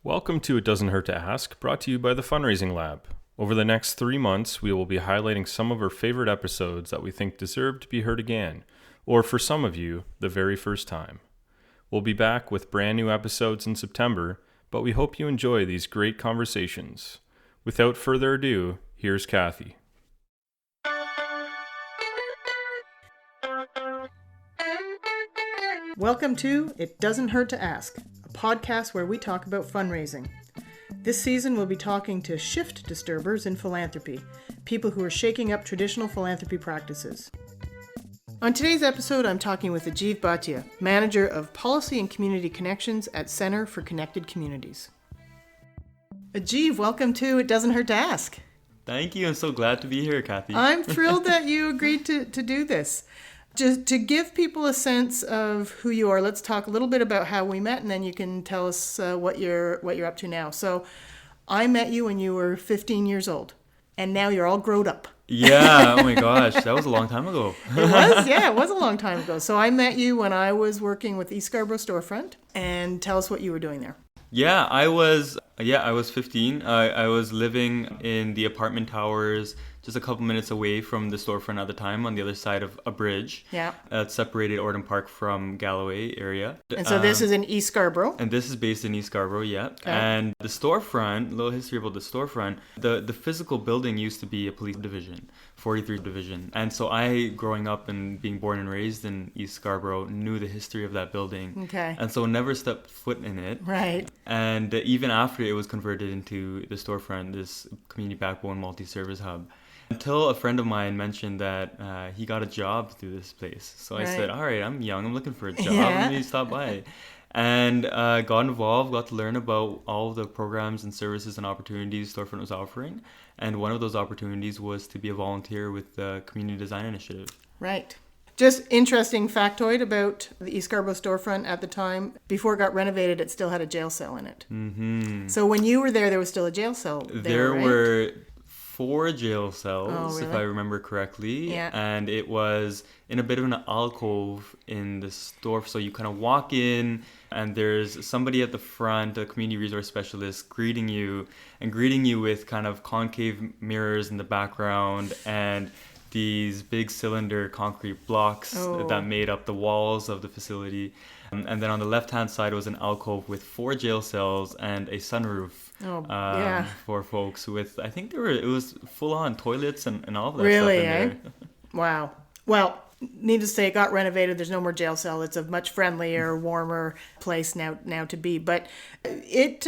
Welcome to It Doesn't Hurt to Ask, brought to you by the Fundraising Lab. Over the next 3 months, we will be highlighting some of our favorite episodes that we think deserve to be heard again, or for some of you, the very first time. We'll be back with brand new episodes in September, but we hope you enjoy these great conversations. Without further ado, here's Cathy. Welcome to It Doesn't Hurt to Ask, a podcast where we talk about fundraising. This season we'll be talking to shift disturbers in philanthropy, people who are shaking up traditional philanthropy practices. On today's episode, I'm talking with Ajeev Bhatia, Manager of Policy and Community Connections at Center for Connected Communities. Ajeev, welcome to It Doesn't Hurt to Ask. Thank you. I'm so glad to be here, Cathy. I'm thrilled that you agreed to do this. Just to give people a sense of who you are, let's talk a little bit about how we met, and then you can tell us what you're up to now. So, I met you when you were 15 years old, and now you're all grown up. Yeah. Oh my gosh, that was a long time ago. It was a long time ago. So I met you when I was working with East Scarborough Storefront, and tell us what you were doing there. Yeah, I was 15. I was living in the apartment towers just a couple minutes away from the storefront at the time, on the other side of a bridge. Yeah. That separated Orden Park from Galloway area. And so this is in East Scarborough. And this is based in East Scarborough, yeah. Okay. And the storefront, a little history about the storefront, the physical building used to be a police division, 43rd Division. And so I, growing up and being born and raised in East Scarborough, knew the history of that building. Okay. And so never stepped foot in it. Right. And even after it was converted into the storefront, this community backbone multi-service hub, until a friend of mine mentioned that he got a job through this place. So I said, all right, I'm young, I'm looking for a job, let me stop by. And got involved, got to learn about all the programs and services and opportunities Storefront was offering. And one of those opportunities was to be a volunteer with the Community Design Initiative. Right. Just interesting factoid about the East Scarborough Storefront at the time. Before it got renovated, it still had a jail cell in it. Mm-hmm. So when you were there was still a jail cell there, right? Were 4 jail cells, really? if I remember correctly. Yeah. And it was in a bit of an alcove in the store. So you kind of walk in and there's somebody at the front, a community resource specialist, greeting you with kind of concave mirrors in the background and these big cylinder concrete blocks that made up the walls of the facility. And then on the left-hand side was an alcove with 4 jail cells and a sunroof for folks with, I think it was full-on toilets and all of that really, stuff in there. Wow. Well, needless to say, it got renovated. There's no more jail cell. It's a much friendlier, warmer place now to be. But the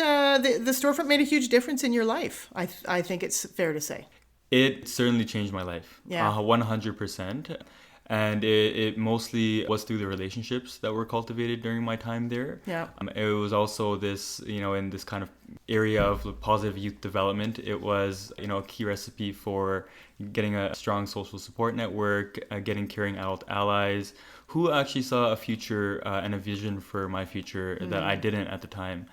storefront made a huge difference in your life. I think it's fair to say. It certainly changed my life. Yeah. 100%. And it mostly was through the relationships that were cultivated during my time there. Yeah. It was also this, in this kind of area of positive youth development. It was, a key recipe for getting a strong social support network, getting caring adult allies who actually saw a future and a vision for my future that I didn't at the time.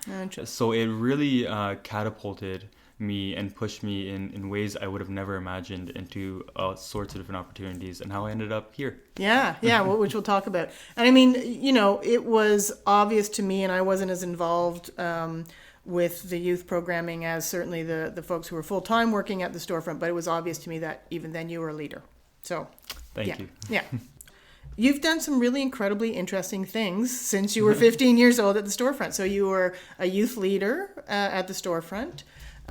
So it really catapulted me and pushed me in ways I would have never imagined into all sorts of different opportunities, and how I ended up here. Yeah, which we'll talk about. And I mean, it was obvious to me, and I wasn't as involved with the youth programming as certainly the folks who were full-time working at the storefront, but it was obvious to me that even then you were a leader. So, Thank you. Yeah. You've done some really incredibly interesting things since you were 15 years old at the storefront. So you were a youth leader at the storefront.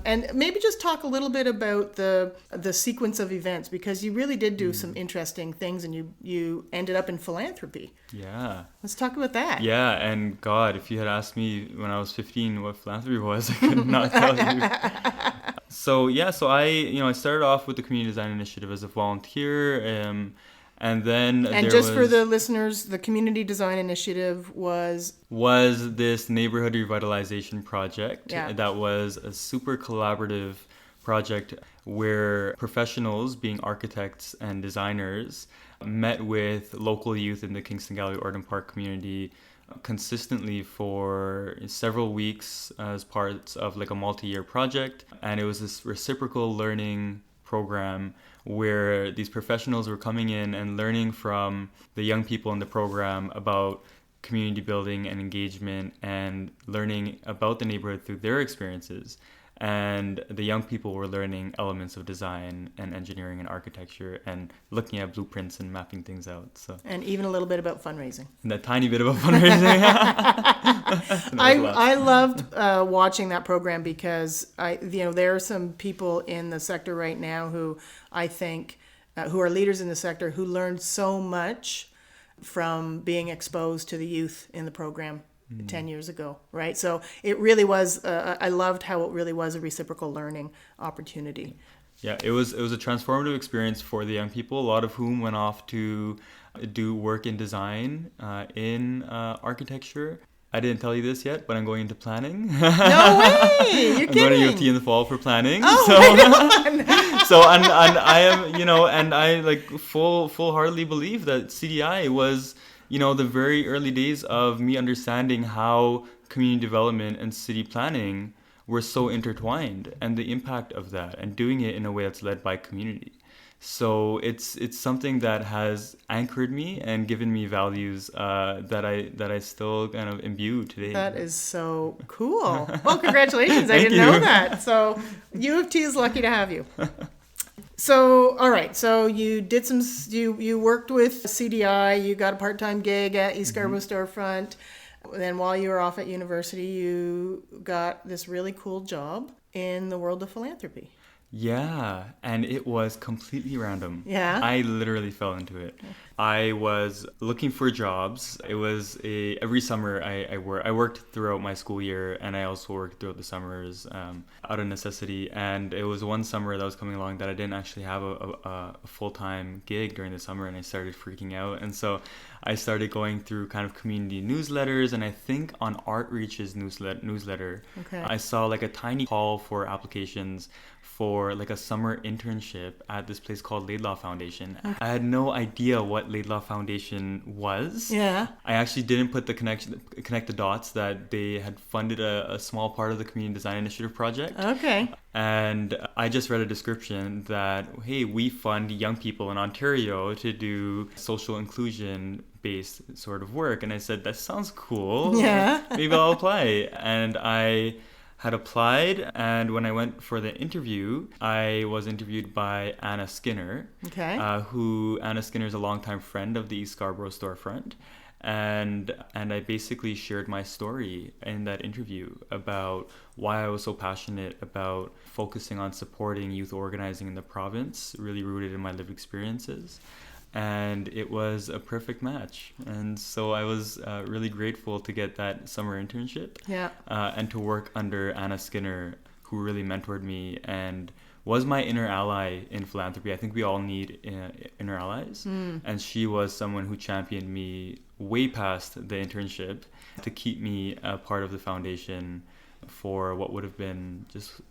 And maybe just talk a little bit about the sequence of events, because you really did do some interesting things, and you ended up in philanthropy. Yeah. Let's talk about that. Yeah, and God, if you had asked me when I was 15 what philanthropy was, I could not tell you. So I started off with the Community Design Initiative as a volunteer. And then for the listeners, the Community Design Initiative was this neighborhood revitalization project that was a super collaborative project where professionals, being architects and designers, met with local youth in the Kingston Galloway Orden Park community consistently for several weeks as parts of like a multi-year project. And it was this reciprocal learning program where these professionals were coming in and learning from the young people in the program about community building and engagement and learning about the neighborhood through their experiences. And the young people were learning elements of design and engineering and architecture and looking at blueprints and mapping things out. So, and even a little bit about fundraising. and a tiny bit about fundraising. I loved watching that program because there are some people in the sector right now who I think who are leaders in the sector who learned so much from being exposed to the youth in the program 10 years ago, right? So it really was, I loved how it really was a reciprocal learning opportunity. Yeah, it was a transformative experience for the young people, a lot of whom went off to do work in design, in architecture. I didn't tell you this yet, but I'm going into planning. No way! You're I'm kidding. going to UT in the fall for planning. Oh, So and I am, and I like full-heartedly believe that CDI was, the very early days of me understanding how community development and city planning were so intertwined, and the impact of that, and doing it in a way that's led by community. So it's something that has anchored me and given me values that I still kind of imbue today. That is so cool. Well, congratulations. I Thank didn't know you. that. So U of T is lucky to have you. So, all right. So you did you worked with CDI, you got a part-time gig at East Scarborough Storefront. Then while you were off at university, you got this really cool job in the world of philanthropy. Yeah, and it was completely random. Yeah? I literally fell into it. I was looking for jobs. It was every summer I worked throughout my school year, and I also worked throughout the summers out of necessity. And it was one summer that was coming along that I didn't actually have a full-time gig during the summer, and I started freaking out. And so I started going through kind of community newsletters, and I think on Artreach's newsletter, Okay. I saw like a tiny call for applications for like a summer internship at this place called Laidlaw Foundation. Okay. I had no idea what Laidlaw Foundation was. Yeah. I actually didn't put connect the dots that they had funded a small part of the Community Design Initiative project. Okay. And I just read a description that, hey, we fund young people in Ontario to do social inclusion based sort of work. And I said, that sounds cool. Yeah. Maybe I'll apply. And I had applied, and when I went for the interview, I was interviewed by Anna Skinner. Okay. Anna Skinner is a longtime friend of the East Scarborough Storefront. And I basically shared my story in that interview about why I was so passionate about focusing on supporting youth organizing in the province, really rooted in my lived experiences. And it was a perfect match. And so I was really grateful to get that summer internship. Yeah. And to work under Anna Skinner, who really mentored me and was my inner ally in philanthropy. I think we all need inner allies. And she was someone who championed me way past the internship to keep me a part of the foundation for what would have been just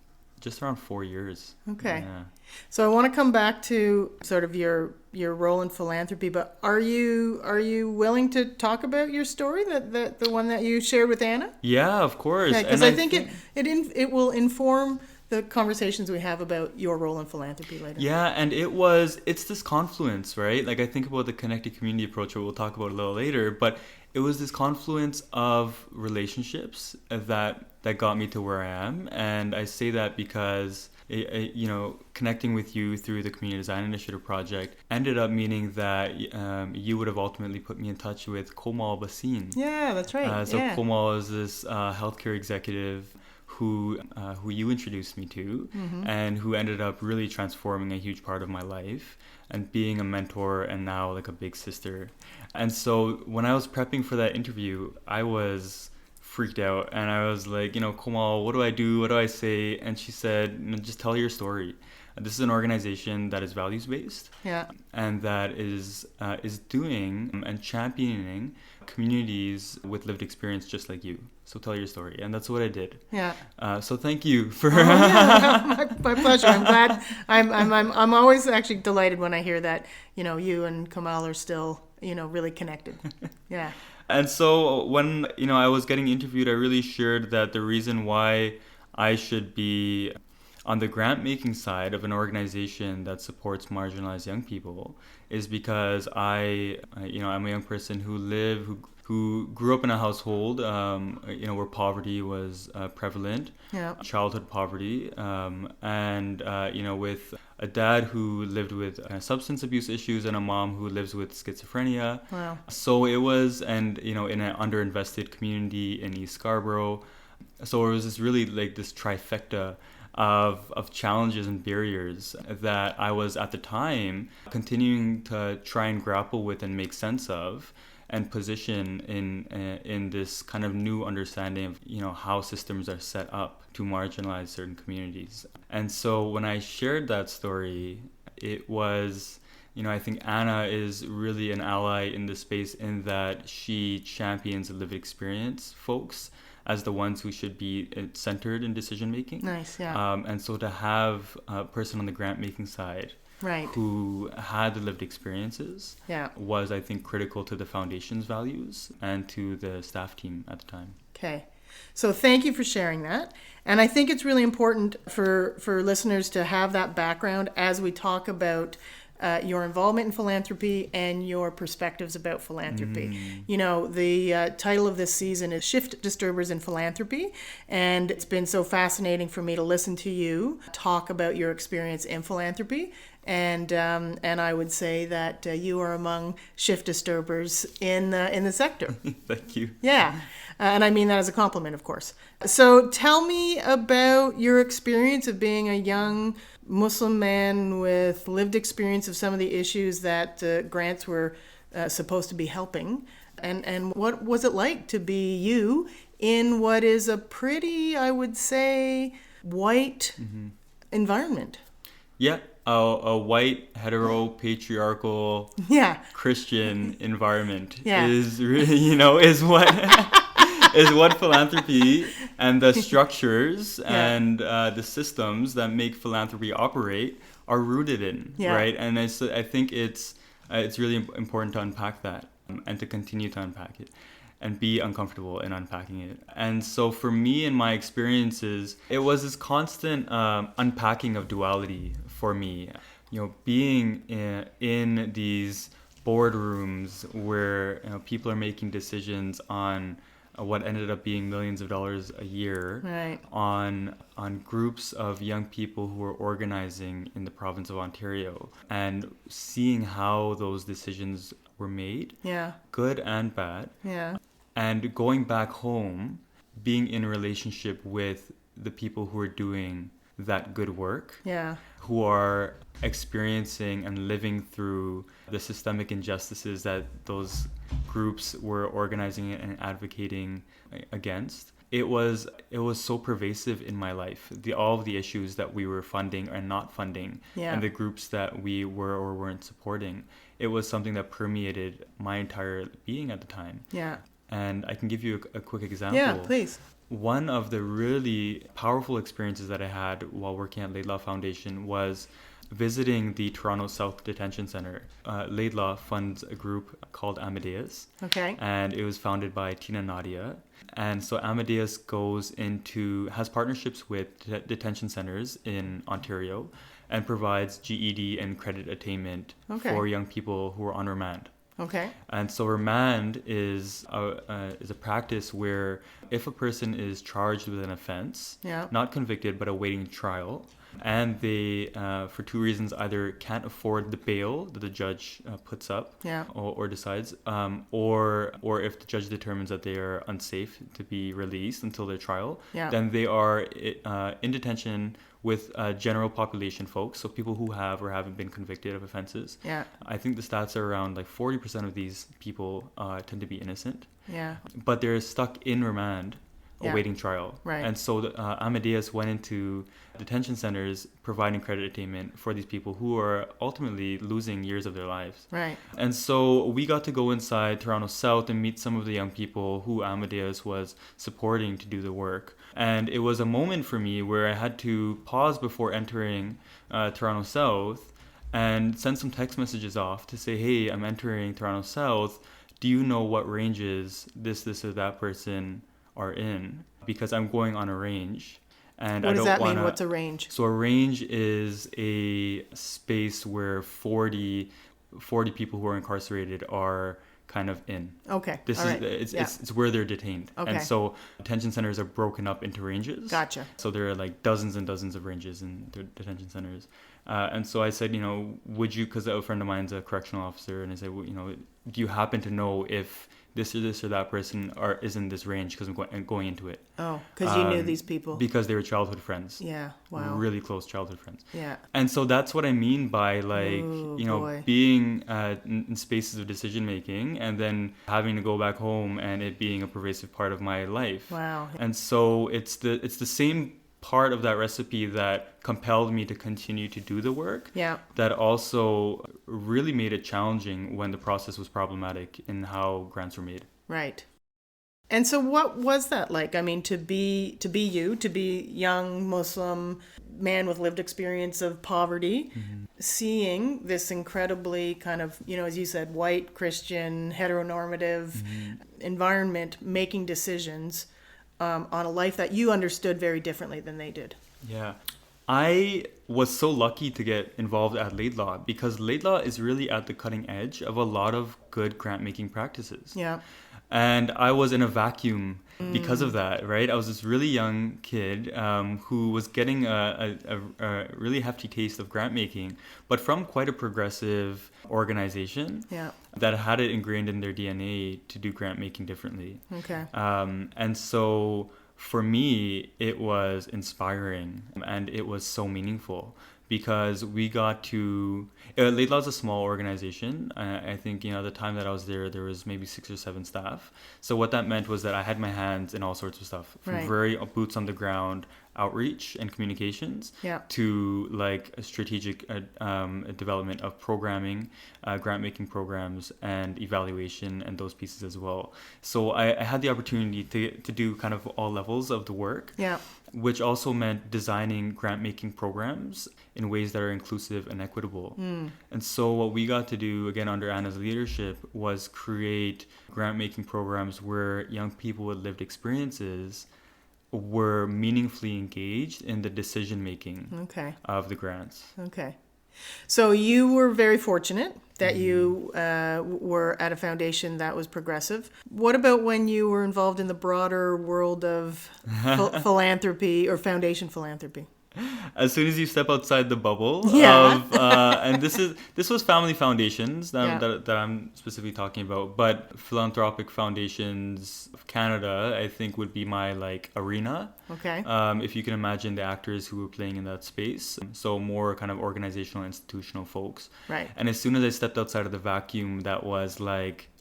around 4 years. Okay. Yeah. So I want to come back to sort of your role in philanthropy, but are you willing to talk about your story, the one that you shared with Anna? Yeah, of course. Because I think it will inform the conversations we have about your role in philanthropy later. Yeah, and it's this confluence, right? Like I think about the connected community approach, which we'll talk about a little later, but it was this confluence of relationships that got me to where I am. And I say that because connecting with you through the Community Design Initiative project ended up meaning that you would have ultimately put me in touch with Komal Basin. Yeah, that's right. Komal is this healthcare executive who you introduced me to, and who ended up really transforming a huge part of my life and being a mentor and now like a big sister. And so when I was prepping for that interview, I was freaked out and I was like, Komal, what do I do? What do I say? And she said, just tell your story. This is an organization that is values-based, and that is doing and championing communities with lived experience just like you. So tell your story, and that's what I did. Yeah. So thank you for. My pleasure. I'm glad. I'm always actually delighted when I hear that you and Kamal are still really connected. Yeah. And so when I was getting interviewed, I really shared that the reason why I should be on the grant making side of an organization that supports marginalized young people is because I'm a young person who grew up in a household, where poverty was prevalent, Yeah. childhood poverty, with a dad who lived with substance abuse issues and a mom who lives with schizophrenia. Wow. So it was, in an underinvested community in East Scarborough. So it was this really like this trifecta of challenges and barriers that I was at the time continuing to try and grapple with and make sense of and position in this kind of new understanding of how systems are set up to marginalize certain communities. And so when I shared that story, it was, I think Anna is really an ally in this space in that she champions lived experience folks as the ones who should be centered in decision making. Nice, yeah. And so to have a person on the grant making side Right. who had the lived experiences Yeah. was, I think, critical to the foundation's values and to the staff team at the time. Okay. So thank you for sharing that. And I think it's really important for listeners to have that background as we talk about your involvement in philanthropy and your perspectives about philanthropy. The title of this season is Shift Disturbers in Philanthropy, and it's been so fascinating for me to listen to you talk about your experience in philanthropy. And I would say that you are among shift disturbers in the sector. Thank you. Yeah, and I mean that as a compliment, of course. So tell me about your experience of being a young Muslim man with lived experience of some of the issues that grants were supposed to be helping. And what was it like to be you in what is a pretty, I would say, white environment? Yeah, a white, hetero, patriarchal, Christian environment is really, is what is what philanthropy and the structures and the systems that make philanthropy operate are rooted in, right? And I think it's really important to unpack that and to continue to unpack it and be uncomfortable in unpacking it. And so for me and my experiences, it was this constant unpacking of duality for me. Being in these boardrooms where people are making decisions on what ended up being millions of dollars a year, right, on groups of young people who were organizing in the province of Ontario, and seeing how those decisions were made, good and bad, and going back home, being in a relationship with the people who are doing that good work, who are experiencing and living through the systemic injustices that those groups were organizing and advocating against. It was so pervasive in my life. All of the issues that we were funding and not funding, and the groups that we were or weren't supporting, it was something that permeated my entire being at the time. And I can give you a quick example. Yeah, please. One of the really powerful experiences that I had while working at Laidlaw Foundation was visiting the Toronto South Detention Center. Laidlaw funds a group called Amadeus. Okay. And it was founded by Tina Nadia. And so Amadeus has partnerships with detention centers in Ontario and provides GED and credit attainment for young people who are on remand. Okay. And so remand is a practice where if a person is charged with an offense, not convicted but awaiting trial, and they, for two reasons, either can't afford the bail that the judge puts up or decides, or if the judge determines that they are unsafe to be released until their trial, then they are in detention with general population folks, so people who have or haven't been convicted of offenses. I think the stats are around 40% of these people tend to be innocent. But they're stuck in remand awaiting trial. Right. And so Amadeus went into detention centers providing credit attainment for these people who are ultimately losing years of their lives. Right. And so we got to go inside Toronto South and meet some of the young people who Amadeus was supporting to do the work. And it was a moment for me where I had to pause before entering Toronto South and send some text messages off to say, hey, I'm entering Toronto South. Do you know what ranges this or that person are in? Because I'm going on a range. And What I does don't that wanna, mean? What's a range? So a range is a space where 40 people who are incarcerated are kind of in. Okay. This All is right. it's where they're detained. Okay. And so detention centers are broken up into ranges. Gotcha. So there are like dozens and dozens of ranges in detention centers. And so I said, would you, because a friend of mine's a correctional officer, and I said, well, do you happen to know if this or that person is in this range, because I'm going into it. Oh, because you knew these people. Because they were childhood friends. Yeah, wow. Really close childhood friends. Yeah. And so that's what I mean by boy. being in spaces of decision making and then having to go back home and it being a pervasive part of my life. Wow. And so it's the same part of that recipe that compelled me to continue to do the work. Yeah. That also really made it challenging when the process was problematic in how grants were made. Right. And so what was that like? I mean, to be young Muslim man with lived experience of poverty, seeing this incredibly kind of, as you said, white, Christian, heteronormative environment, making decisions on a life that you understood very differently than they did. Yeah. I was so lucky to get involved at Laidlaw because Laidlaw is really at the cutting edge of a lot of good grant making practices. Yeah. And I was in a vacuum because of that, right? I was this really young kid who was getting a really hefty taste of grant making, but from quite a progressive organization that had it ingrained in their DNA to do grant making differently. Okay. And so for me, it was inspiring and it was so meaningful. Because we got to... Laidlaw is a small organization. I think, at the time that I was there was maybe 6 or 7 staff. So what that meant was that I had my hands in all sorts of stuff. From very boots on the ground outreach and communications to like a strategic development of programming, grant-making programs, and evaluation and those pieces as well. So I had the opportunity to do kind of all levels of the work. Yeah. Which also meant designing grant-making programs in ways that are inclusive and equitable. And so what we got to do, again, under Anna's leadership, was create grant-making programs where young people with lived experiences were meaningfully engaged in the decision-making of the grants. Okay. So you were very fortunate that you were at a foundation that was progressive. What about when you were involved in the broader world of philanthropy or foundation philanthropy? As soon as you step outside the bubble of, and this was family foundations that I'm specifically talking about, but philanthropic foundations of Canada, I think, would be my arena. Okay. If you can imagine the actors who were playing in that space, so more kind of organizational, institutional folks. Right. And as soon as I stepped outside of the vacuum, that was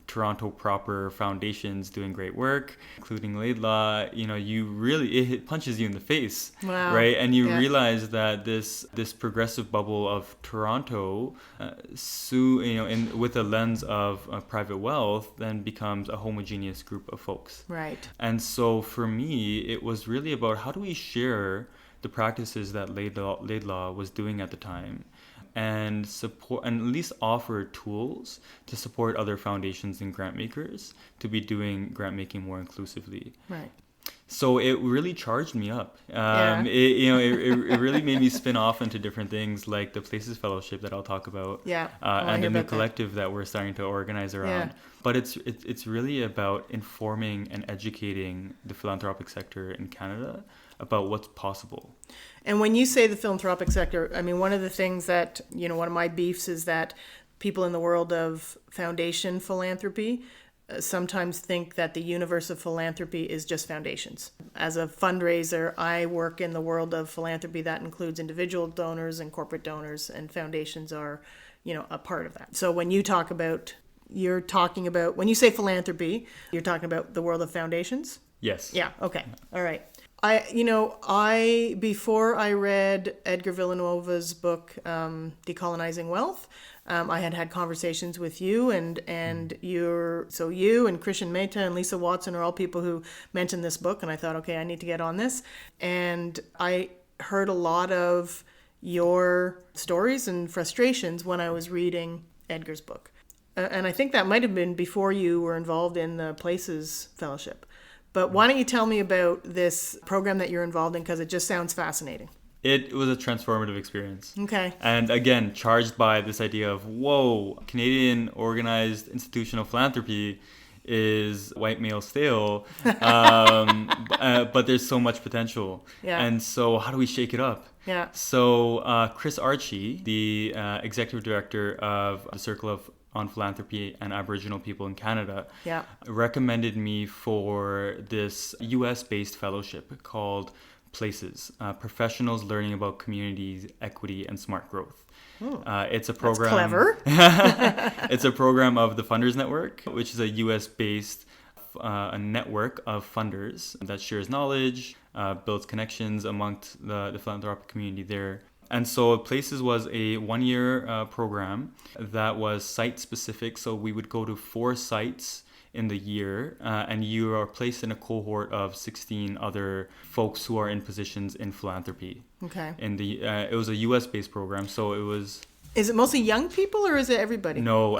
Toronto proper foundations doing great work, including Laidlaw, it punches you in the face, right? And you realize that this progressive bubble of Toronto, with a lens of private wealth, then becomes a homogeneous group of folks. Right. And so for me, it was really about how do we share the practices that Laidlaw was doing at the time, and support and at least offer tools to support other foundations and grant makers to be doing grant making more inclusively. Right. So it really charged me up. It really made me spin off into different things like the Places Fellowship that I'll talk about. And the new collective that we're starting to organize around. Yeah. But it's really about informing and educating the philanthropic sector in Canada about what's possible. And when you say the philanthropic sector, I mean, one of the things that, one of my beefs is that people in the world of foundation philanthropy sometimes think that the universe of philanthropy is just foundations. As a fundraiser, I work in the world of philanthropy that includes individual donors and corporate donors, and foundations are, a part of that. So when you talk about, when you say philanthropy, you're talking about the world of foundations? Yes. Yeah. Okay. All right. Before I read Edgar Villanueva's book, Decolonizing Wealth, I had conversations with you and you and Christian Mehta and Lisa Watson are all people who mentioned this book, and I thought, okay, I need to get on this. And I heard a lot of your stories and frustrations when I was reading Edgar's book. And I think that might have been before you were involved in the Places Fellowship. But why don't you tell me about this program that you're involved in, because it just sounds fascinating. It was a transformative experience. Okay. And again, charged by this idea of, whoa, Canadian organized institutional philanthropy is white male stale, but there's so much potential. Yeah. And so how do we shake it up? Yeah. So Chris Archie, the executive director of the Circle on Philanthropy and Aboriginal People in Canada, Yeah. recommended me for this US-based fellowship called Places, Professionals Learning About Communities, Equity, and Smart Growth. It's a program. That's clever. It's a program of the Funders Network, which is a US-based a network of funders that shares knowledge, builds connections amongst the philanthropic community there. And so Places was a 1-year program that was site-specific. So we would go to 4 sites in the year, and you are placed in a cohort of 16 other folks who are in positions in philanthropy. Okay. It was a US-based program, so it was. Is it mostly young people or is it everybody? No,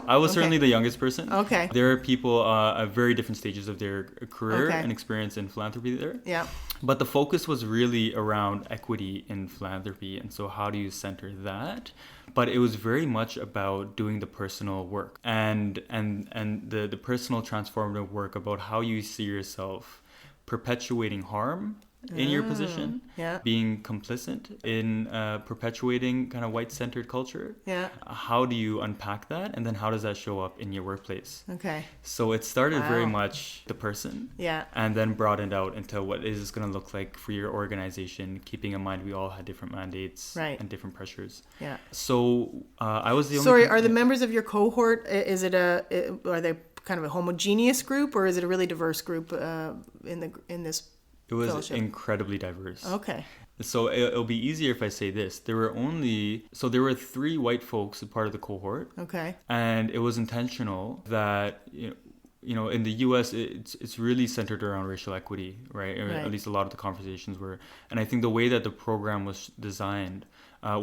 I was certainly the youngest person. Okay. There are people at very different stages of their career Okay. and experience in philanthropy there. Yeah. But the focus was really around equity in philanthropy, and so how do you center that? But it was very much about doing the personal work and the personal transformative work about how you see yourself perpetuating harm in your position, Yeah. being complicit in perpetuating kind of white-centered culture. Yeah. How do you unpack that, and then how does that show up in your workplace? Okay. So it started very Wow. much the person, Yeah. and then broadened out into what is this going to look like for your organization, keeping in mind we all had different mandates Right. and different pressures. Yeah. So I was the only. Sorry, are the members of your cohort, are they kind of a homogeneous group, or is it a really diverse group in this It was fellowship? incredibly diverse. Okay. So it'll be easier if I say this. There were 3 white folks a part of the cohort, Okay. and it was intentional that in the U.S. it's really centered around racial equity, right? Or Right. at least a lot of the conversations were. And I think the way that the program was designed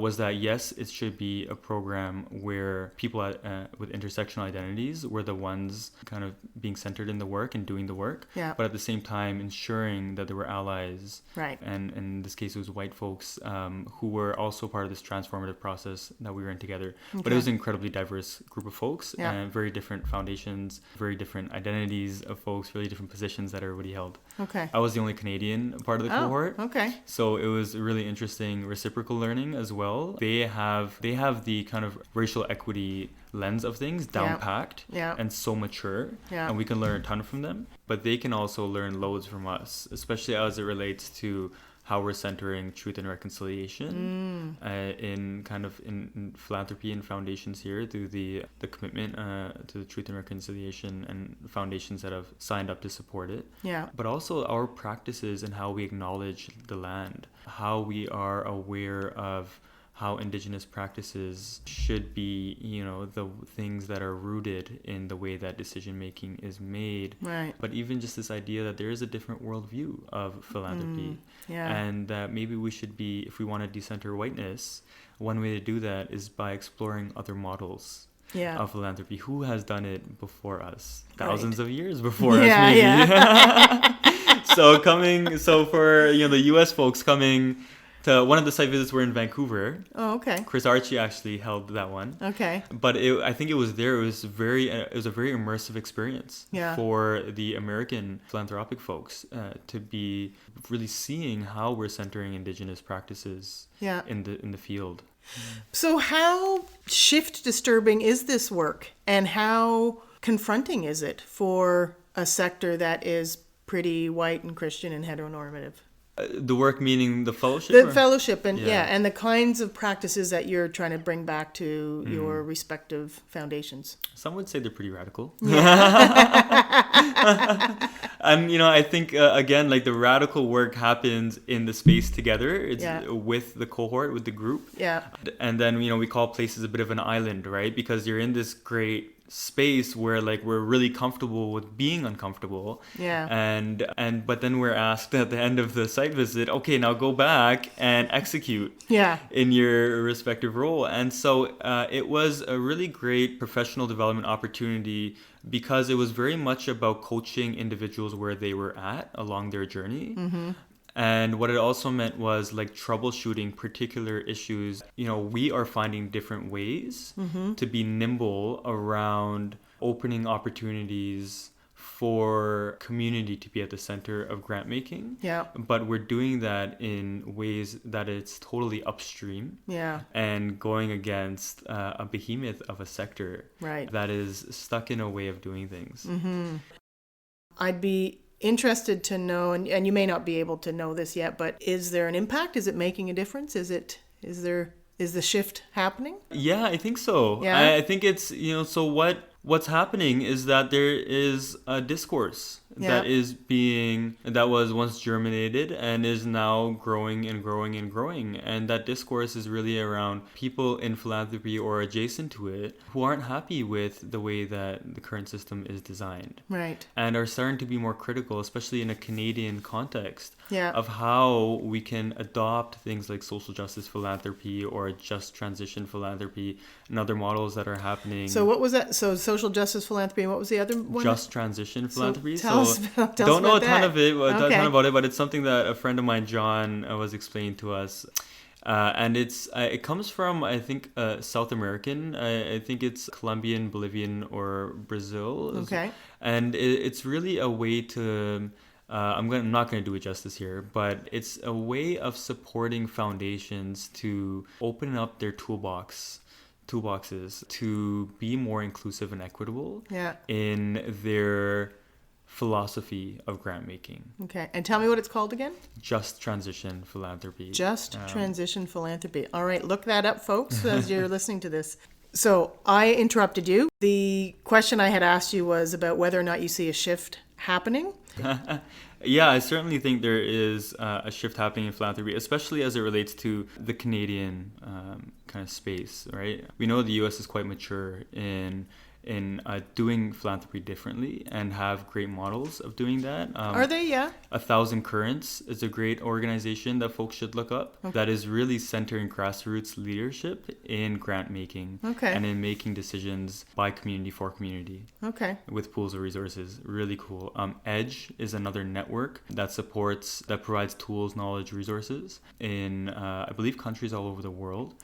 was that, yes, it should be a program where people with intersectional identities were the ones kind of being centered in the work and doing the work, Yeah. but at the same time ensuring that there were allies, Right. and in this case it was white folks who were also part of this transformative process that we were in together. But Okay. it was an incredibly diverse group of folks, Yeah. and very different foundations, very different identities of folks, really different positions that everybody held. Okay. I was the only Canadian part of the cohort. Okay. So it was really interesting reciprocal learning as well. They have the kind of racial equity lens of things down packed Yeah. and so mature, Yeah. and we can learn a ton from them. But they can also learn loads from us, especially as it relates to how we're centering truth and reconciliation in philanthropy and foundations here through the commitment to the truth and reconciliation and foundations that have signed up to support it. Yeah. But also our practices and how we acknowledge the land, how we are aware of how Indigenous practices should be, the things that are rooted in the way that decision making is made. Right. But even just this idea that there is a different worldview of philanthropy, Yeah. and that maybe we should be, if we want to decenter whiteness, one way to do that is by exploring other models Yeah. of philanthropy. Who has done it before us? Right. Thousands of years before us, Yeah, maybe. yeah. So for the US folks coming to one of the site visits were in Vancouver. Oh, okay. Chris Archie actually held that one. Okay. But I think it was a very immersive experience Yeah. for the American philanthropic folks to be really seeing how we're centering Indigenous practices Yeah. in the field. So how shift disturbing is this work, and how confronting is it for a sector that is pretty white and Christian and heteronormative? The work meaning the fellowship? The or? fellowship and Yeah. and the kinds of practices that you're trying to bring back to your respective foundations. Some would say they're pretty radical. And, I think, again, like the radical work happens in the space together. It's with the cohort, with the group. Yeah. And then, we call Places a bit of an island, right? Because you're in this great space where like we're really comfortable with being uncomfortable. Yeah. But then we're asked at the end of the site visit, okay, now go back and execute in your respective role. And so it was a really great professional development opportunity because it was very much about coaching individuals where they were at along their journey. Mm-hmm. And what it also meant was like troubleshooting particular issues. You know, we are finding different ways to be nimble around opening opportunities for community to be at the center of grant making. Yeah. But we're doing that in ways that it's totally upstream. Yeah. And going against a behemoth of a sector that is stuck in a way of doing things. Mm-hmm. I'd be interested to know, and you may not be able to know this yet, but is there an impact? Is it making a difference? Is the shift happening? Yeah, I think so. Yeah. I think it's, so what's happening is that there is a discourse that was once germinated and is now growing and growing and growing. And that discourse is really around people in philanthropy or adjacent to it who aren't happy with the way that the current system is designed. Right. And are starting to be more critical, especially in a Canadian context, yeah. of how we can adopt things like social justice philanthropy or just transition philanthropy and other models that are happening. So what was that? So social justice philanthropy, and what was the other one? Just transition philanthropy. Don't know a ton of it, ton about it, but it's something that a friend of mine, John, was explaining to us. And it comes from, I think, South American. I think it's Colombian, Bolivian, or Brazil. Okay. And it's really a way to... I'm not going to do it justice here, but it's a way of supporting foundations to open up their toolboxes to be more inclusive and equitable in their philosophy of grant making. Okay. And tell me what it's called again? Just Transition Philanthropy. Just Transition Philanthropy. All right. Look that up, folks, as you're listening to this. So I interrupted you. The question I had asked you was about whether or not you see a shift happening. Yeah, I certainly think there is a shift happening in philanthropy, especially as it relates to the Canadian kind of space, right? We know the U.S. is quite mature in doing philanthropy differently and have great models of doing that. Are they? Yeah. 1,000 Currents is a great organization that folks should look up that is really centering grassroots leadership in grant making and in making decisions by community for community with pools of resources. Really cool. Edge is another network that provides tools, knowledge, resources in I believe countries all over the world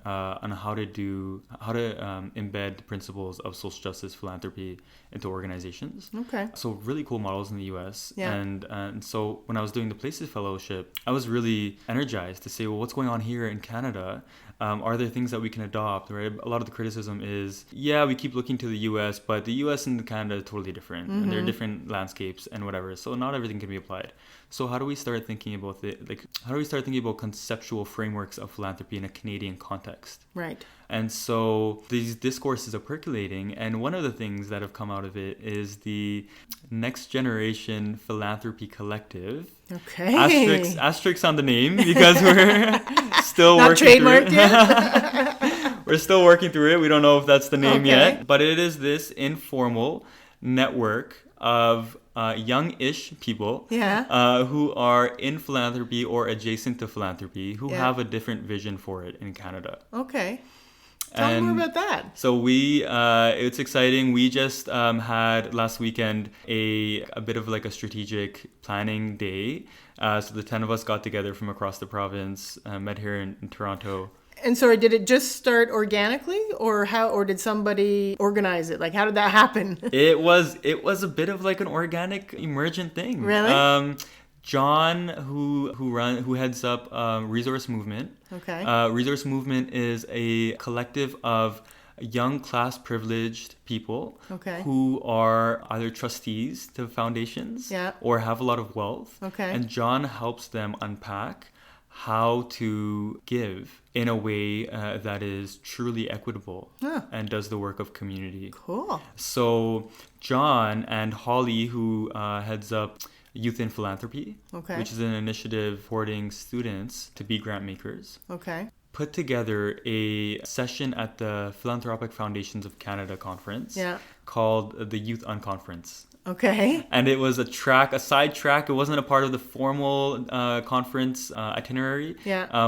on how to embed the principles of social justice philanthropy into organizations. So really cool models in the US. And so when I was doing the Places Fellowship, I was really energized to say, well, what's going on here in Canada? Are there things that we can adopt, right? A lot of the criticism is, we keep looking to the US, but the US and Canada are totally different. And they're different landscapes and whatever. So not everything can be applied. So how do we start thinking about conceptual frameworks of philanthropy in a Canadian context? Right. And so these discourses are percolating, and one of the things that have come out of it is the Next Generation Philanthropy Collective. Okay. Asterisks on the name because we're still working through it. Yet? We're still working through it. We don't know if that's the name yet, but it is this informal network of young-ish people who are in philanthropy or adjacent to philanthropy who have a different vision for it in Canada. Okay. Tell me more about that. So it's exciting. We just had last weekend a bit of like a strategic planning day. So the 10 of us got together from across the province, met here in Toronto. And sorry, did it just start organically, or did somebody organize it? Like, how did that happen? It was a bit of like an organic, emergent thing. Really? John, who heads up Resource Movement. Okay. Resource Movement is a collective of young class privileged people who are either trustees to foundations or have a lot of wealth. Okay. And John helps them unpack how to give in a way that is truly equitable and does the work of community. Cool. So John and Holly, who heads up Youth in Philanthropy, which is an initiative supporting students to be grant makers, put together a session at the Philanthropic Foundations of Canada conference called the Youth Unconference. Okay. And it was a side track. It wasn't a part of the formal conference itinerary,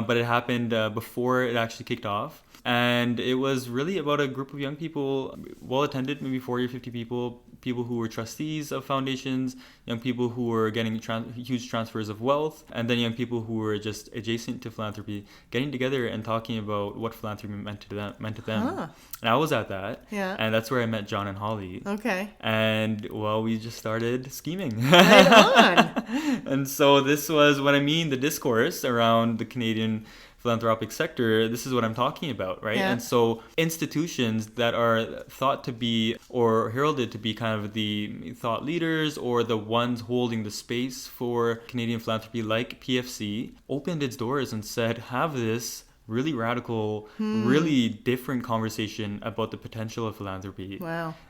but it happened before it actually kicked off. And it was really about a group of young people, well attended, maybe 40 or 50 people who were trustees of foundations, young people who were getting huge transfers of wealth, and then young people who were just adjacent to philanthropy, getting together and talking about what philanthropy meant to them. Huh. And I was at that, and that's where I met John and Holly. Okay. And, well, we just started scheming. Right on. And so this was what I mean, the discourse around the Canadian philanthropic sector, this is what I'm talking about, right? And so institutions that are thought to be or heralded to be kind of the thought leaders or the ones holding the space for Canadian philanthropy, like PFC, opened its doors and said, have this really radical, really different conversation about the potential of philanthropy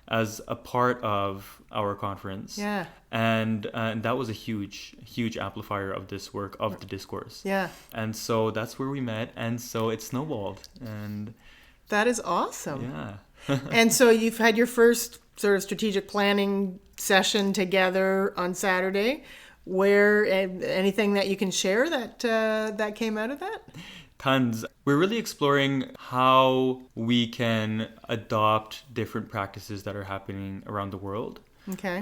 as a part of our conference. Yeah. And that was a huge amplifier of this work, of the discourse. Yeah. And so that's where we met. And so it snowballed. And that is awesome. Yeah. And so you've had your first sort of strategic planning session together on Saturday. Where anything that you can share that came out of that? Tons. We're really exploring how we can adopt different practices that are happening around the world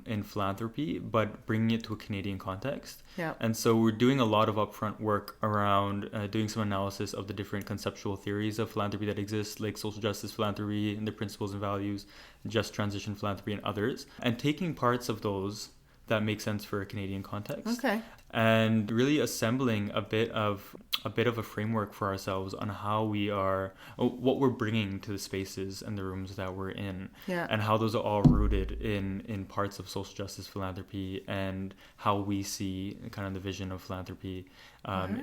in philanthropy, but bringing it to a Canadian context. Yeah. And so we're doing a lot of upfront work around doing some analysis of the different conceptual theories of philanthropy that exist, like social justice philanthropy and the principles and values, just transition philanthropy and others, and taking parts of those that make sense for a Canadian context. Okay. And really assembling a bit of a framework for ourselves on how what we're bringing to the spaces and the rooms that we're in, and how those are all rooted in parts of social justice philanthropy and how we see kind of the vision of philanthropy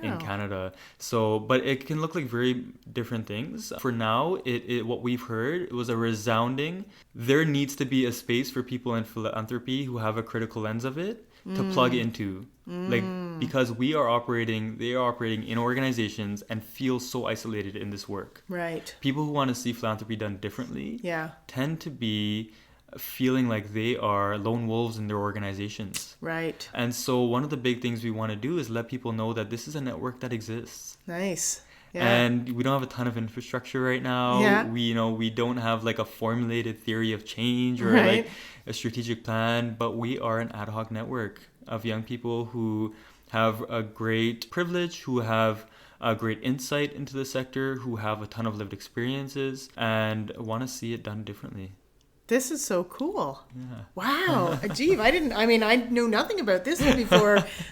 in Canada. So, but it can look like very different things. For now, what we've heard, it was a resounding, there needs to be a space for people in philanthropy who have a critical lens of it to plug into. Like, because they are operating in organizations and feel so isolated in this work. Right. People who want to see philanthropy done differently tend to be feeling like they are lone wolves in their organizations. Right. And so one of the big things we want to do is let people know that this is a network that exists. Nice. Yeah. And we don't have a ton of infrastructure right now. Yeah. We don't have like a formulated theory of change or like a strategic plan, but we are an ad hoc network of young people who have a great privilege, who have a great insight into the sector, who have a ton of lived experiences and want to see it done differently. This is so cool. Yeah. Wow. Ajeev, I knew nothing about this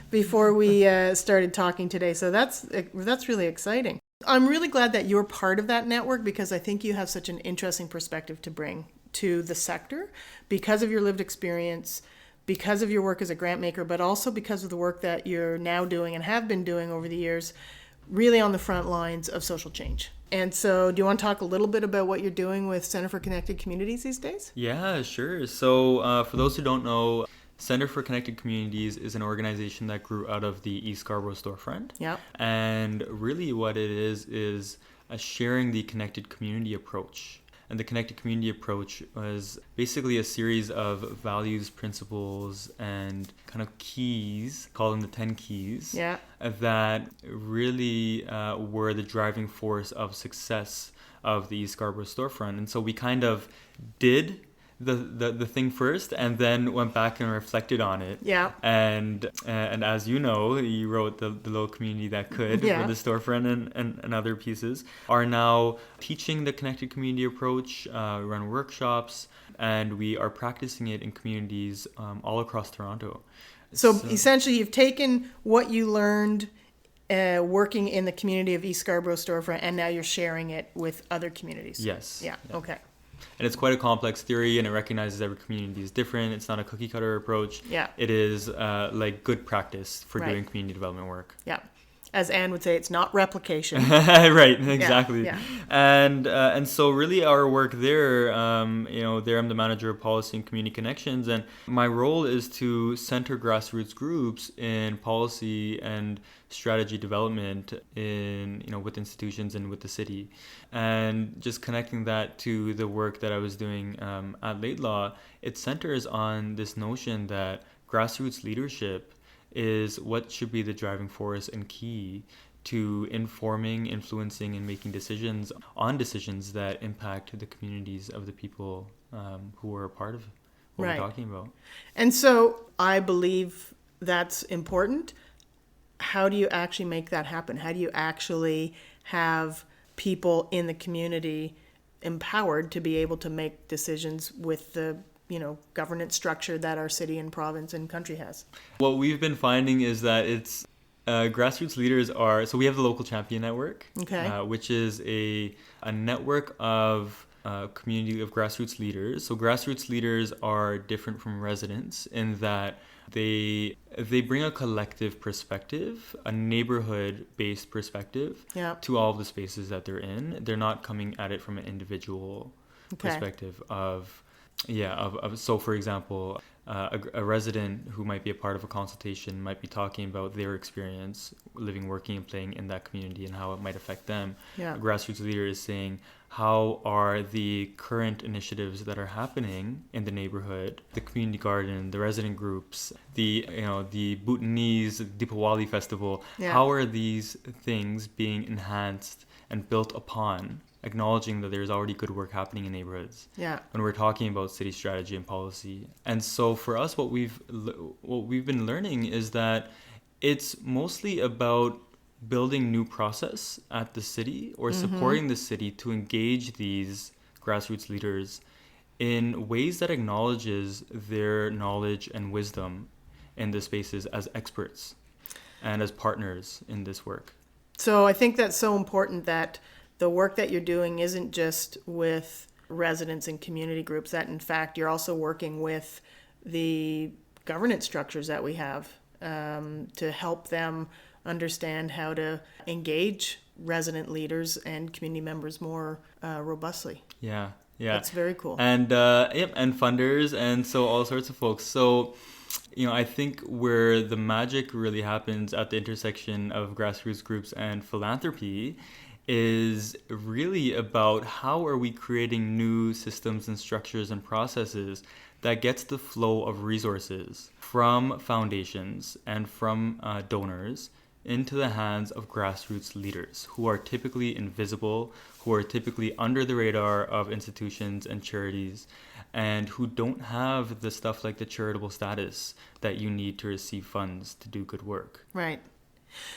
before we started talking today. So that's really exciting. I'm really glad that you're part of that network because I think you have such an interesting perspective to bring to the sector because of your lived experience, because of your work as a grant maker, but also because of the work that you're now doing and have been doing over the years, really on the front lines of social change. And so do you want to talk a little bit about what you're doing with Center for Connected Communities these days? Yeah, sure. So for those who don't know, Center for Connected Communities is an organization that grew out of the East Scarborough storefront. Yeah. And really what it is sharing the connected community approach. And the connected community approach was basically a series of values, principles, and kind of keys, call them the 10 keys, that really were the driving force of success of the East Scarborough storefront. And so we kind of did the thing first and then went back and reflected on it. Yeah. And as you know, you wrote the little community that could for the storefront and other pieces, are now teaching the connected community approach, run workshops, and we are practicing it in communities all across Toronto. So essentially you've taken what you learned working in the community of East Scarborough storefront and now you're sharing it with other communities. Yes. Yeah. Okay. And it's quite a complex theory, and it recognizes every community is different. It's not a cookie cutter approach. Yeah. It is like good practice for doing community development work. Yeah. As Anne would say, it's not replication. Right, exactly. Yeah. And so really our work there, there I'm the manager of policy and community connections, and my role is to center grassroots groups in policy and strategy development with institutions and with the city. And just connecting that to the work that I was doing at Laidlaw, it centers on this notion that grassroots leadership is what should be the driving force and key to informing, influencing, and making decisions that impact the communities of the people who are a part of what we're talking about. And so I believe that's important. How do you actually make that happen? How do you actually have people in the community empowered to be able to make decisions with the governance structure that our city and province and country has? What we've been finding is that it's grassroots leaders so we have the Local Champion Network, which is a network of community of grassroots leaders. So grassroots leaders are different from residents in that they bring a collective perspective, a neighborhood-based perspective to all of the spaces that they're in. They're not coming at it from an individual perspective so for example, a resident who might be a part of a consultation might be talking about their experience living, working, and playing in that community and how it might affect them. A grassroots leader is saying, how are the current initiatives that are happening in the neighborhood, the community garden, the resident groups, the Bhutanese Deepawali festival, how are these things being enhanced and built upon, acknowledging that there's already good work happening in neighborhoods when we're talking about city strategy and policy. And so for us, what we've been learning is that it's mostly about building new process at the city or supporting the city to engage these grassroots leaders in ways that acknowledges their knowledge and wisdom in the spaces as experts and as partners in this work. So I think that's so important that the work that you're doing isn't just with residents and community groups, that in fact you're also working with the governance structures that we have to help them understand how to engage resident leaders and community members more robustly. Yeah. That's very cool. And and funders and so all sorts of folks. So I think where the magic really happens at the intersection of grassroots groups and philanthropy is really about how are we creating new systems and structures and processes that gets the flow of resources from foundations and from donors into the hands of grassroots leaders who are typically invisible, who are typically under the radar of institutions and charities, and who don't have the stuff like the charitable status that you need to receive funds to do good work. Right.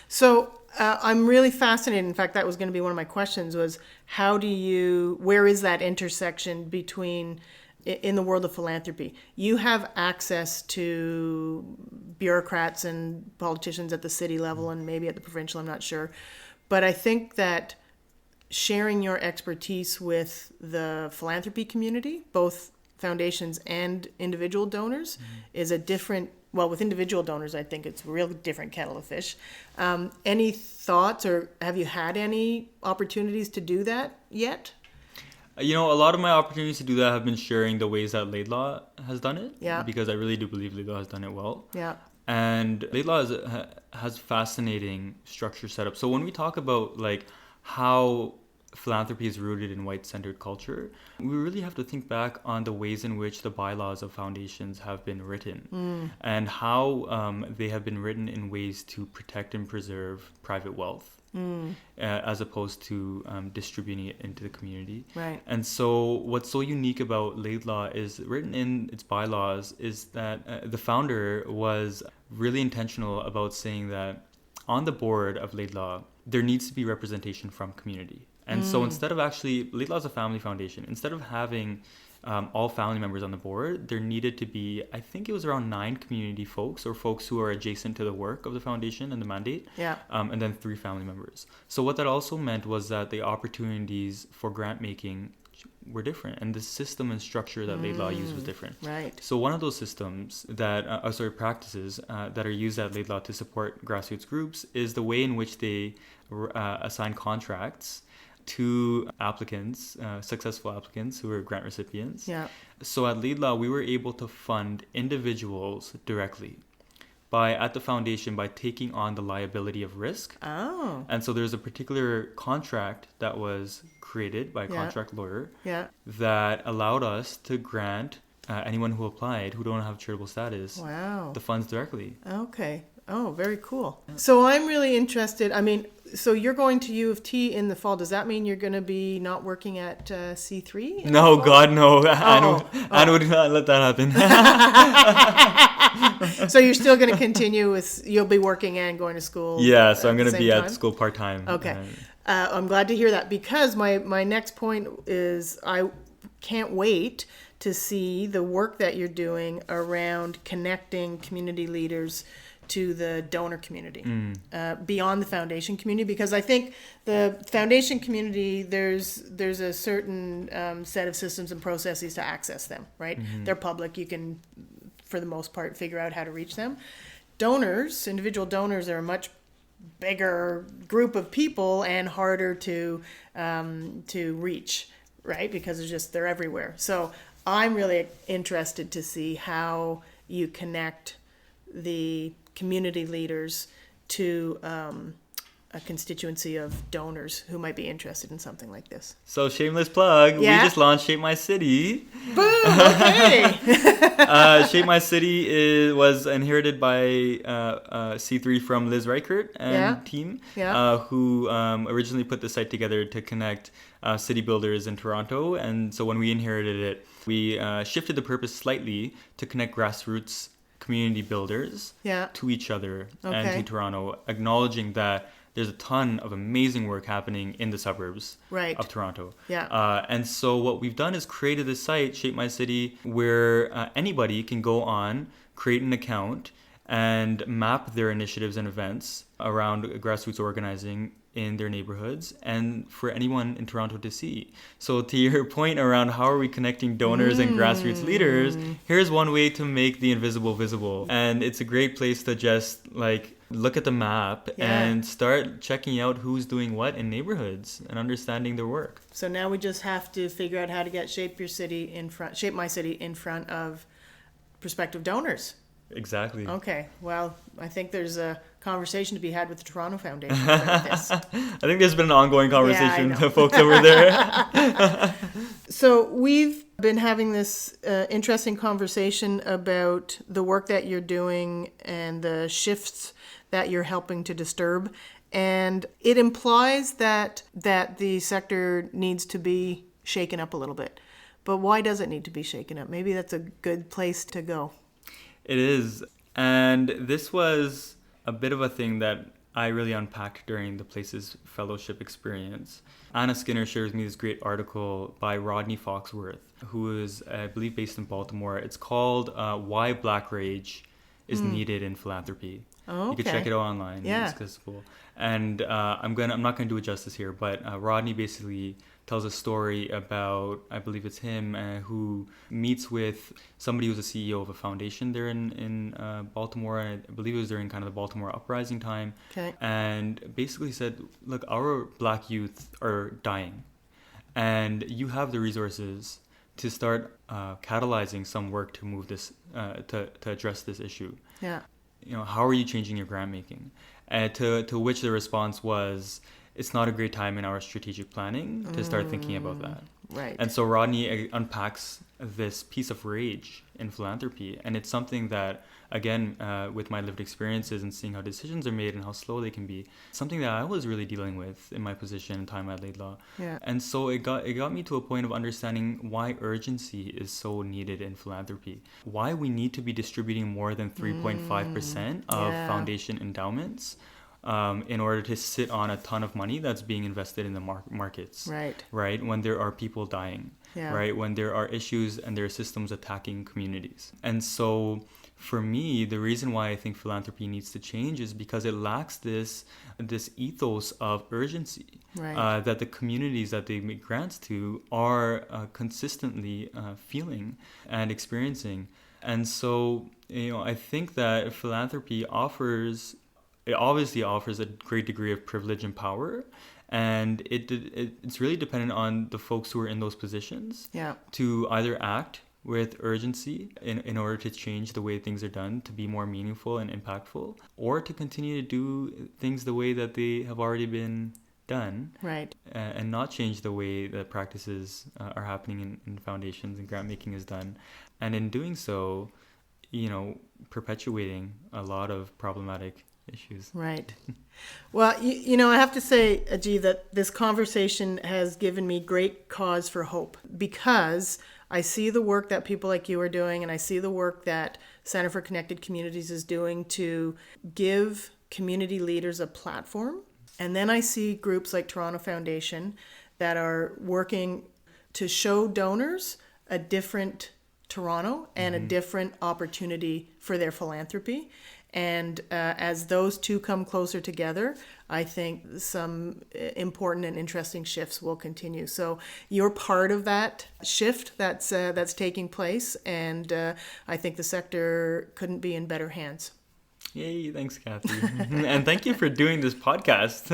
So I'm really fascinated. In fact, that was going to be one of my questions was where is that intersection between, in the world of philanthropy, you have access to bureaucrats and politicians at the city level and maybe at the provincial, I'm not sure. But I think that sharing your expertise with the philanthropy community, both foundations and individual donors, is a different, well, with individual donors, I think it's a real different kettle of fish. Any thoughts, or have you had any opportunities to do that yet? A lot of my opportunities to do that have been sharing the ways that Laidlaw has done it. Yeah. Because I really do believe Laidlaw has done it well. Yeah. And Laidlaw has fascinating structure set up. So when we talk about how philanthropy is rooted in white-centered culture, we really have to think back on the ways in which the bylaws of foundations have been written and how they have been written in ways to protect and preserve private wealth as opposed to distributing it into the community. Right. And so what's so unique about Laidlaw is written in its bylaws is that the founder was really intentional about saying that on the board of Laidlaw, there needs to be representation from community. And so instead of Laidlaw is a family foundation. Instead of having all family members on the board, there needed to be, I think it was around 9 community folks or folks who are adjacent to the work of the foundation and the mandate. Yeah. And then 3 family members. So what that also meant was that the opportunities for grant making were different, and the system and structure that Laidlaw used was different. Right. So one of those systems that, practices that are used at Laidlaw to support grassroots groups is the way in which they assign contracts to applicants, successful applicants who are grant recipients. Yeah. So at Laidlaw, we were able to fund individuals directly at the foundation by taking on the liability of risk. Oh. And so there's a particular contract that was created by a contract lawyer that allowed us to grant anyone who applied who don't have charitable status the funds directly. Okay. Oh, very cool. So I'm really interested. I mean, so you're going to U of T in the fall. Does that mean you're going to be not working at C3? No, God, no. Anne would not let that happen. So you're still going to continue you'll be working and going to school? Yeah, so I'm going to be at school part-time. Okay. I'm glad to hear that, because my next point is I can't wait to see the work that you're doing around connecting community leaders to the donor community, beyond the foundation community, because I think the foundation community, there's a certain set of systems and processes to access them, right? They're public. You can, for the most part, figure out how to reach them. Donors, individual donors, are a much bigger group of people and harder to reach, right? Because they're everywhere. So I'm really interested to see how you connect the community leaders to a constituency of donors who might be interested in something like this. So shameless plug, Yeah? we just launched Shape My City. Boom! Okay. Shape My City was inherited by C3 from Liz Reichert and team, who originally put the site together to connect city builders in Toronto. And so when we inherited it, we shifted the purpose slightly to connect grassroots community builders to each other and to Toronto, acknowledging that there's a ton of amazing work happening in the suburbs of Toronto. And so what we've done is created this site, Shape My City, where anybody can go on, create an account, and map their initiatives and events around grassroots organizing in their neighborhoods, and for anyone in Toronto to see. So to your point around how are we connecting donors and grassroots leaders, here's one way to make the invisible visible. And it's a great place to just look at the map and start checking out who's doing what in neighborhoods and understanding their work. So now we just have to figure out how to get Shape My City in front of prospective donors. Exactly. Okay. Well, I think there's a conversation to be had with the Toronto Foundation about this. I think there's been an ongoing conversation to folks over there. So we've been having this interesting conversation about the work that you're doing and the shifts that you're helping to disturb. And it implies that the sector needs to be shaken up a little bit. But why does it need to be shaken up? Maybe that's a good place to go. It is. And this was a bit of a thing that I really unpacked during the Places Fellowship experience. Anna Skinner shares me this great article by Rodney Foxworth, who is, I believe, based in Baltimore. It's called Why Black Rage is Needed in Philanthropy. Oh, okay. You can check it out online. Yeah. It's accessible. And I'm not going to do it justice here, but Rodney basically tells a story about, I believe it's him, who meets with somebody who's a CEO of a foundation there in Baltimore, and I believe it was during kind of the Baltimore uprising time, and basically said, look, our black youth are dying, and you have the resources to start catalyzing some work to move this, to address this issue. Yeah. How are you changing your grant making? And to which the response was, it's not a great time in our strategic planning to start thinking about that. Right. And so Rodney unpacks this piece of rage in philanthropy. And it's something that, again, with my lived experiences and seeing how decisions are made and how slow they can be, something that I was really dealing with in my position and time at Laidlaw. Yeah. And so it got me to a point of understanding why urgency is so needed in philanthropy, why we need to be distributing more than 3.5% of foundation endowments in order to sit on a ton of money that's being invested in the markets. Right. When there are people dying. Right. When there are issues and there are systems attacking communities. And so for me, the reason why I think philanthropy needs to change is because it lacks this ethos of urgency. Right. that the communities that they make grants to are consistently feeling and experiencing. And so, I think that philanthropy obviously offers a great degree of privilege and power. And it's really dependent on the folks who are in those positions to either act with urgency in order to change the way things are done to be more meaningful and impactful, or to continue to do things the way that they have already been done, Right. And not change the way that practices are happening in foundations and grant making is done. And in doing so, perpetuating a lot of problematic issues. Right. Well, I have to say, Ajeev, that this conversation has given me great cause for hope, because I see the work that people like you are doing, and I see the work that Center for Connected Communities is doing to give community leaders a platform. And then I see groups like Toronto Foundation that are working to show donors a different Toronto and a different opportunity for their philanthropy. And as those two come closer together, I think some important and interesting shifts will continue. So you're part of that shift that's taking place, and I think the sector couldn't be in better hands. Yay, thanks, Cathy. And thank you for doing this podcast.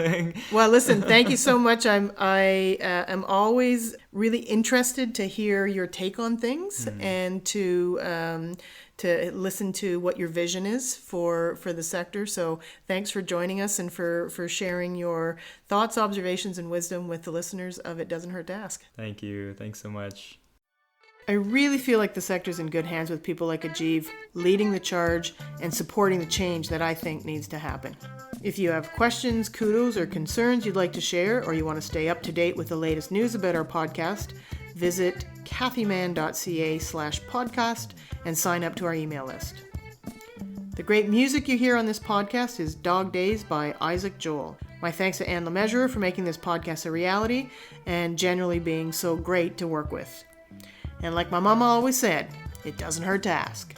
Well, listen, thank you so much. I am always really interested to hear your take on things and to listen to what your vision is for the sector. So thanks for joining us and for sharing your thoughts, observations, and wisdom with the listeners of It Doesn't Hurt to Ask. Thank you. Thanks so much. I really feel like the sector's in good hands with people like Ajeev leading the charge and supporting the change that I think needs to happen. If you have questions, kudos, or concerns you'd like to share, or you want to stay up to date with the latest news about our podcast, visit cathyman.ca/podcast and sign up to our email list. The great music you hear on this podcast is Dog Days by Isaac Joel. My thanks to Anne Lemessurier for making this podcast a reality and generally being so great to work with. And like my mama always said, it doesn't hurt to ask.